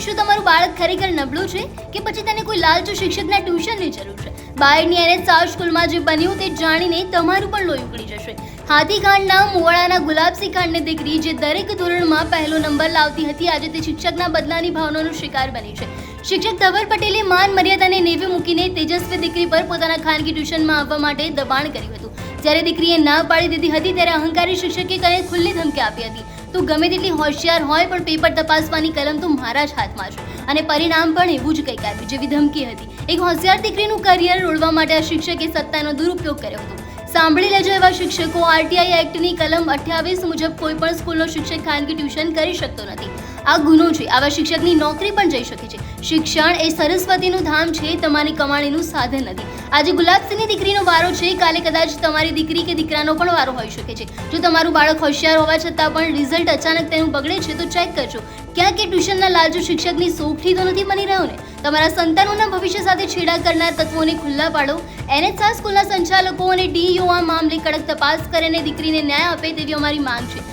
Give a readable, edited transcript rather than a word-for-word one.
શું તમારું બાળક ખરેખર નબળું છે કે પછી તેને કોઈ લાલચુ શિક્ષકના ટ્યુશનની જરૂર છે? બાયડની NH સ્કૂલમાં જે બન્યું તે જાણીને તમારું પણ લોહી ઉકળી જશે. હાથીખાંડના મુવાડાના ગુલાબસિંહ ખાંડની દીકરી જે દરેક ધોરણમાં પહેલો નંબર લાવતી હતી, આજે તે શિક્ષકના બદલાની ભાવનાનો શિકાર બની છે. શિક્ષક ધવલ પટેલે માન મર્યાદાને નેવે મૂકીને તેજસ્વી દીકરી પર પોતાના ખાનગી ટ્યુશનમાં આવવા માટે દબાણ કર્યું હતું. જ્યારે દીકરીએ ના પાડી દીધી હતી ત્યારે અહંકારી શિક્ષકે કને ખુલ્લી ધમકી આપી હતી, તું ગમે તેટલી હોશિયાર હોય પણ પેપર તપાસવાની કલમ તો મારા જ હાથમાં છે. અને પરિણામ પણ એવું જ કંઈક આવ્યું જેવી ધમકી હતી. એક હોશિયાર દીકરીનું કરિયર રોળવા માટે આ શિક્ષકે સત્તાનો દુરુપયોગ કર્યો હતો. સાંભળી લેજો એવા શિક્ષકો, RTI એક્ટની કલમ 28 મુજબ કોઈ પણ સ્કૂલનો શિક્ષક ખાનગી ટ્યુશન કરી શકતો નથી. આ ગુનો છે. આવા શિક્ષકની નોકરી પણ જઈ શકે છે. શિક્ષણ એ સરસ્વતીનું ધામ છે, તમારી કમાણીનું સાધન નથી. આજે ગુલાબસિંહની દીકરીનો વારો છે, કાલે કદાચ તમારી દીકરી કે દીકરાનો પણ વારો હોઈ શકે છે. જો તમારું બાળક હોશિયાર હોવા છતાં પણ રિઝલ્ટ અચાનક તેનું બગડે છે તો ચેક કરજો, ક્યાંક એ ટ્યુશનના લાલચુ શિક્ષકની સોગઠી તો નથી બની રહ્યો ને. તમારા સંતાનોના ભવિષ્ય સાથે છેડા કરનાર તત્વોને ખુલ્લા પાડો. NH સ્કૂલના સંચાલકો અને DEO આ મામલે કડક તપાસ કરે અને દીકરીને ન્યાય આપે તેવી અમારી માંગ છે.